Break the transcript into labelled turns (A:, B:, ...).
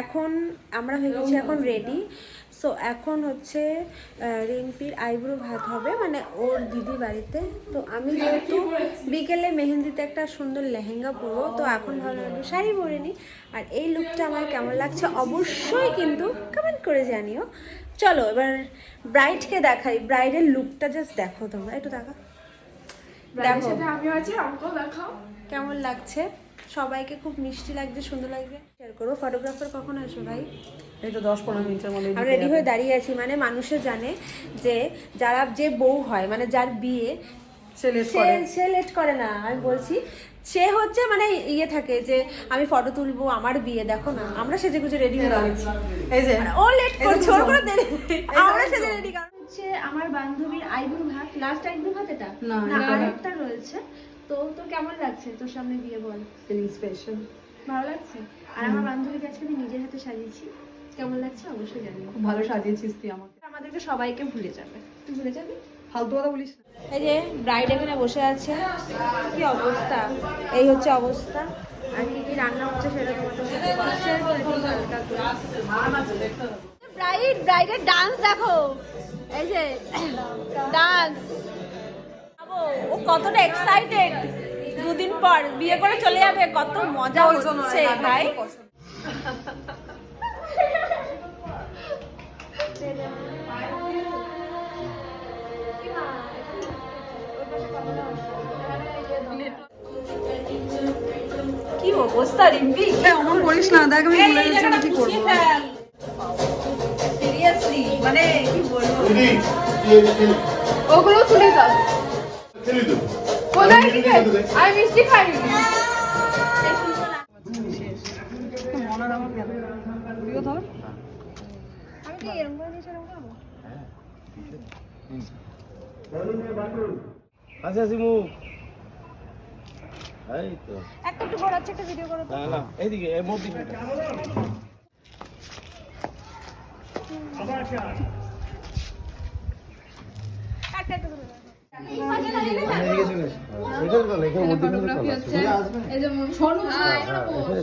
A: এখন আমরা হয়ে গেছি এখন রেডি। সো এখন হচ্ছে রিম্পির আইব্রো ভাত হবে, মানে ওর দিদি বাড়িতে। তো আমি যেহেতু বিকেলে মেহেন্দিতে একটা সুন্দর লেহেঙ্গা পরবো, তো এখন ভালো একটু শাড়ি পরে নিই। আর এই লুকটা আমার কেমন লাগছে অবশ্যই কিন্তু কমেন্ট করে জানিও। চলো এবার ব্রাইডকে দেখাই, ব্রাইডের লুকটা জাস্ট দেখো তোমরা, একটু দেখো দেখো
B: আমিও আছি, আমাকেও দেখাও
A: কেমন লাগছে। সবাইকে খুব মিষ্টি লাগছে, সুন্দর লাগছে। শেয়ার করো। ফটোগ্রাফার কখন আসো ভাই?
C: এই তো 10-15 মিনিটের মধ্যে
A: আমি রেডি হয়ে দাঁড়িয়ে আছি, মানে মানুষে জানে যে যারা যে বউ হয়, মানে যার বিয়ে, সে লেট করে না। আমি বলছি সে হচ্ছে মানে ইয়ে থাকে যে আমি ফটো তুলবো, আমার বিয়ে, দেখো না আমরা সেজে গুজে রেডি হয়ে গেছি।
C: এই যে
A: ও লেট করছে, ওর কোনো দেরি নেই, আমরা সেজে রেডি। কারণ হচ্ছে আমার বান্ধবীর আইব্রো ভাত, লাস্ট আইব্রো ভাত এটা না, আরেকটা রয়েছে। তো তোর কেমন লাগছে তোর সামনে বিয়ে, বল?
C: ফিলিং স্পেশাল,
A: ভালো লাগছে। আর আমার বান্ধবীকে আজকে আমি নিজের হাতে সাজিয়েছি, কেমন লাগছে অবশ্যই জানিও।
C: খুব ভালো সাজিয়েছিস তুই আমাকে।
A: আমাদেরকে সবাইকে ভুলে যাবে, তুই ভুলে যাবি?
C: ফালতু কথা বলিস না।
A: এই যে ব্রাইড এখানে বসে আছে, কি অবস্থা, এই হচ্ছে অবস্থা। আর কি কি রান্না হচ্ছে সেটা তোমাদের সাথে শেয়ার করে দিই হালকা করে। ব্রাইডের ডান্স দেখো, এই যে ডান্স। ও কতটা এক্সাইটেড, দুদিন পর বিয়ে করে চলে যাবে, কত মজা হচ্ছে ভাই। কি অবস্থা রিম্পি,
C: অমন করিস না, দেখ আমি ভুলে গেছি আমি কি করবো।
A: সিরিয়াসলি মানে কি বলবো,
B: ওগুলো তুলে দাও। কোথায় কি আমি মিষ্টি খাইনি।
C: মনার আমার কেন তুইও ধর।
A: আমি কি এরকম করে নিয়ে সেরকম খাবো?
D: হাসি হাসি মুখ, এই তো
A: একটা একটু ঘোরাচ্ছে, একটা ভিডিও করো তো।
D: না না এইদিকে এই মোর দিকে
A: একটা একটু ঘুরে দেখো।
D: এদিকে চলে এসো। এটা তো লেখা মোর দিকে আসবে।
B: এই যে শোনো
D: হ্যাঁ এখানে